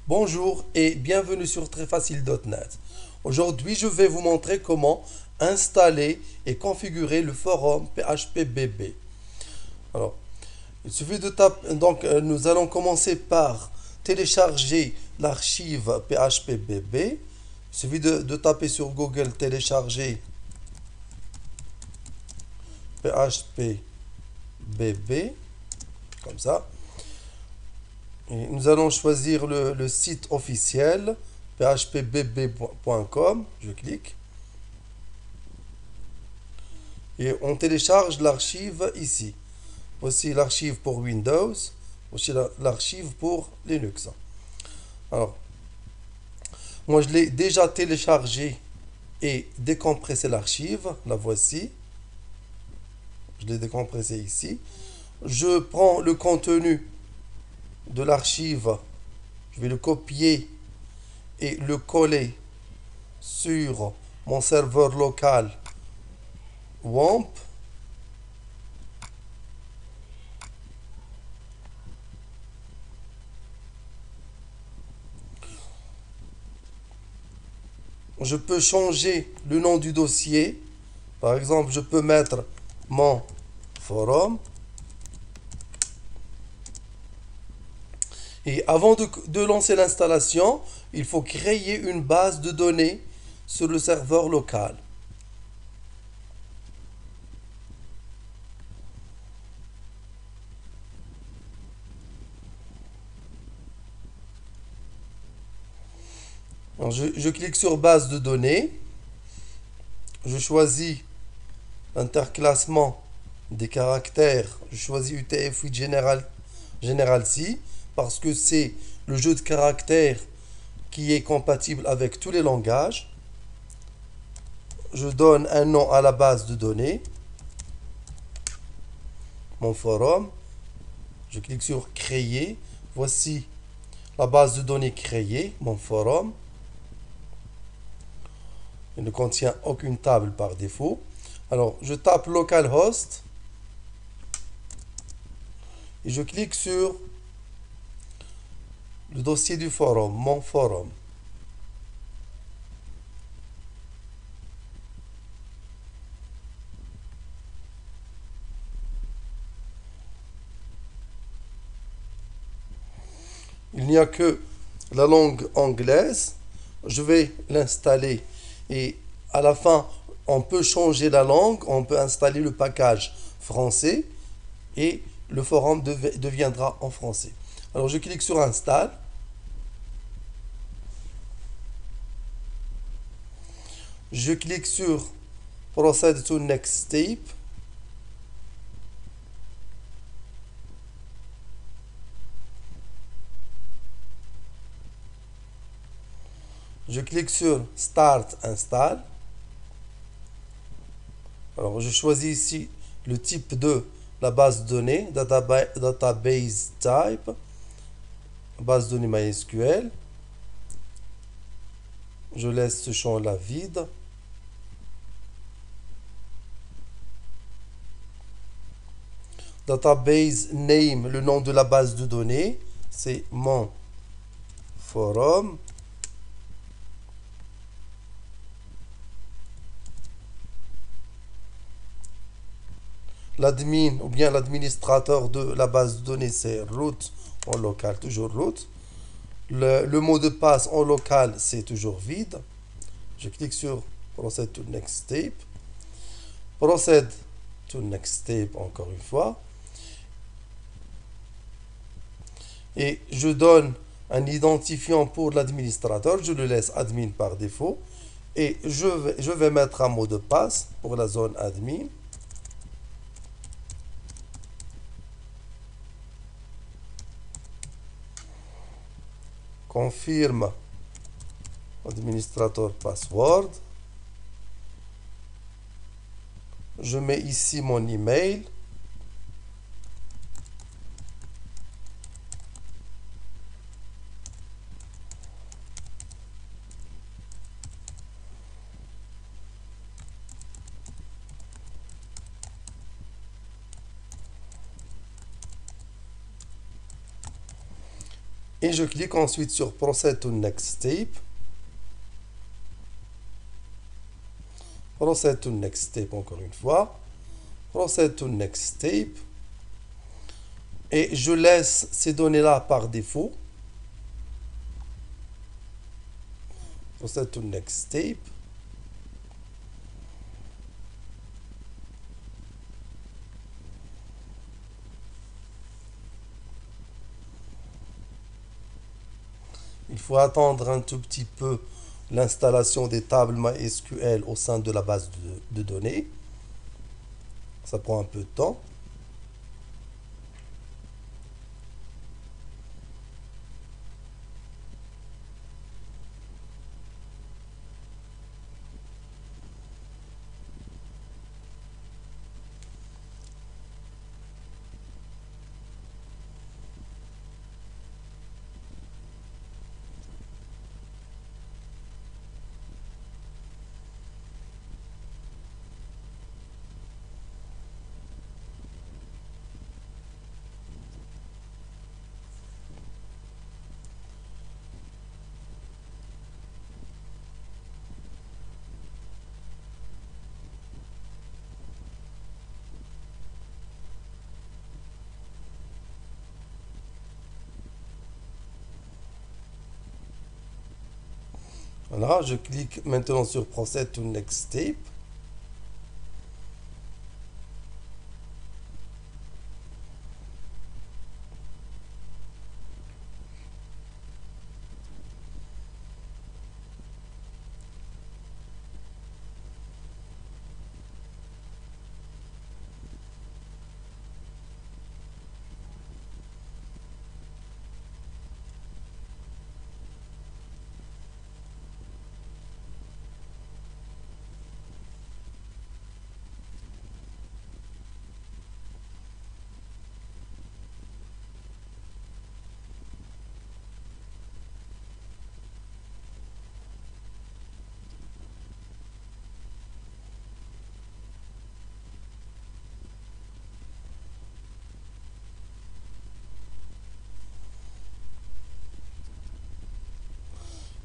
Bonjour et bienvenue sur trèsfacile.net. Aujourd'hui, je vais vous montrer comment installer et configurer le forum PHPBB. Alors, il suffit de taper. Nous allons commencer par télécharger l'archive PHPBB. Il suffit de taper sur Google télécharger PHPBB, comme ça. Et nous allons choisir le site officiel phpbb.com. Je clique et on télécharge l'archive ici. Voici l'archive pour Windows, voici l'archive pour Linux. Alors, moi je l'ai déjà téléchargé et décompressé l'archive. La voici. Je l'ai décompressé ici. Je prends le contenu de l'archive, je vais le copier et le coller sur mon serveur local WAMP. Je peux changer le nom du dossier. Par exemple, je peux mettre mon forum. Et avant de lancer l'installation, il faut créer une base de données sur le serveur local. Alors, je clique sur base de données. Je choisis l'interclassement des caractères. Je choisis UTF-8 General C parce que c'est le jeu de caractères qui est compatible avec tous les langages. Je donne un nom à la base de données, mon forum. Je clique sur créer. Voici la base de données créée, mon forum. Il ne contient aucune table par défaut. Alors, je tape localhost et je clique sur le dossier du forum, mon forum. Il n'y a que la langue anglaise. Je vais l'installer et à la fin, on peut changer la langue, on peut installer le package français et le forum deviendra en français. Alors je clique sur Install. Je clique sur Proceed to Next Step. Je clique sur Start Install. Alors je choisis ici le type de la base de données, database type, base de données MySQL. Je laisse ce champ-là vide. Database name, le nom de la base de données, c'est mon forum. L'admin ou bien l'administrateur de la base de données, c'est root en local, toujours root. Le mot de passe en local, c'est toujours vide. Je clique sur Proceed to Next Step. Proceed to Next Step encore une fois. Et je donne un identifiant pour l'administrateur. Je le laisse admin par défaut. Et je vais mettre un mot de passe pour la zone admin. Confirme administrateur password. Je mets ici mon email. Et je clique ensuite sur Proceed to Next Step. Proceed to Next Step encore une fois. Proceed to Next Step. Et je laisse ces données-là par défaut. Proceed to Next Step. Il faut attendre un tout petit peu l'installation des tables MySQL au sein de la base de données. Ça prend un peu de temps. Voilà, je clique maintenant sur Proceed to Next Step.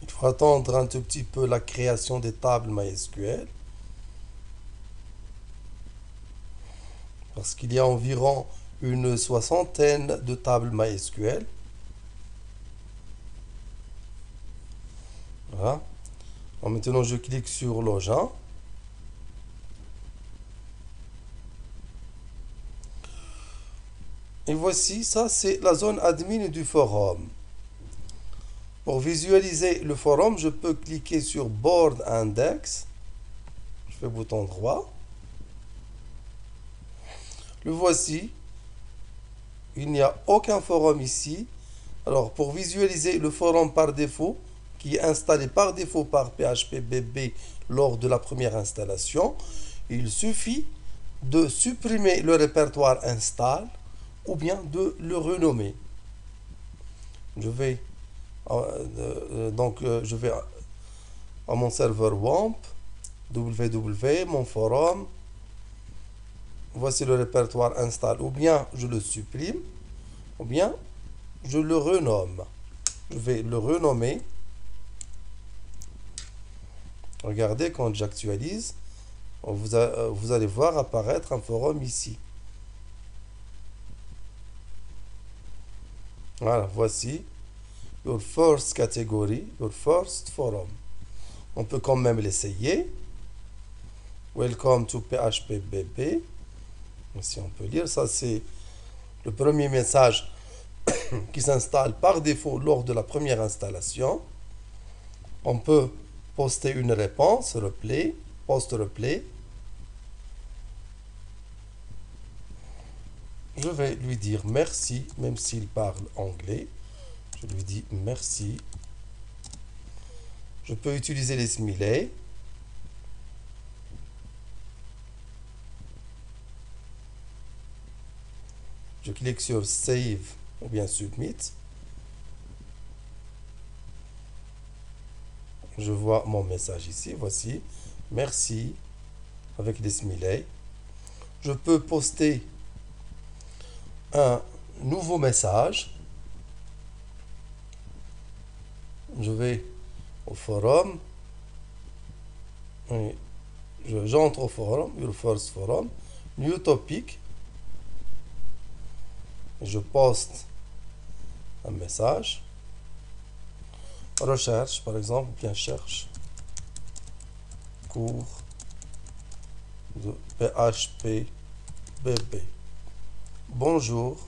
Il faut attendre un tout petit peu la création des tables MySQL. Parce qu'il y a environ une soixantaine de tables MySQL. Voilà. Alors maintenant, je clique sur Login. Et voici, ça c'est la zone admin du forum. Pour visualiser le forum, je peux cliquer sur Board Index. Je fais bouton droit. Le voici. Il n'y a aucun forum ici. Alors, pour visualiser le forum par défaut, qui est installé par défaut par PHPBB lors de la première installation, il suffit de supprimer le répertoire install ou bien de le renommer. Je vais je vais à mon serveur WAMP, www, mon forum. Voici le répertoire install. Ou bien je le supprime, ou bien je le renomme. Je vais le renommer. Regardez, quand j'actualise, vous allez voir apparaître un forum ici. Voilà, voici your first category, your first forum. On peut quand même l'essayer. Welcome to PHPBB. Ici, on peut lire. Ça, c'est le premier message qui s'installe par défaut lors de la première installation. On peut poster une réponse, replay, post replay. Je vais lui dire merci, même s'il parle anglais. Je lui dis merci. Je peux utiliser les smileys. Je clique sur Save ou bien Submit. Je vois mon message ici. Voici. Merci. Avec les smileys. Je peux poster un nouveau message. je vais au forum, et j'entre au forum, le first forum, new topic, je poste un message, recherche par exemple, bien cherche, cours de PHP BB. Bonjour,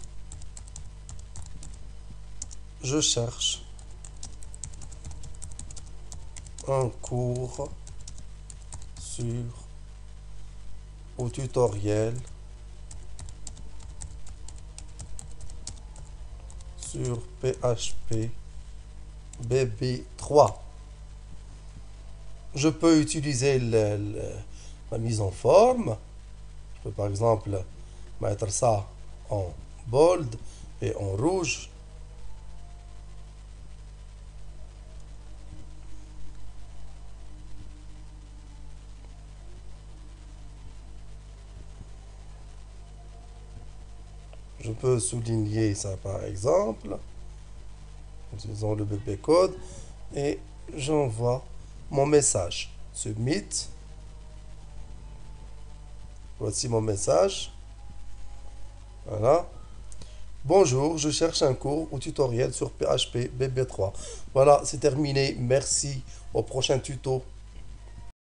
je cherche un cours sur ou tutoriel sur PHP BB3. Je peux utiliser la mise en forme. Je peux par exemple mettre ça en bold et en rouge. Je peux souligner ça par exemple, utilisant le BB code, et j'envoie mon message. Submit. Voici mon message. Voilà. Bonjour, je cherche un cours ou tutoriel sur PHP BB3. Voilà, c'est terminé. Merci. Au prochain tuto.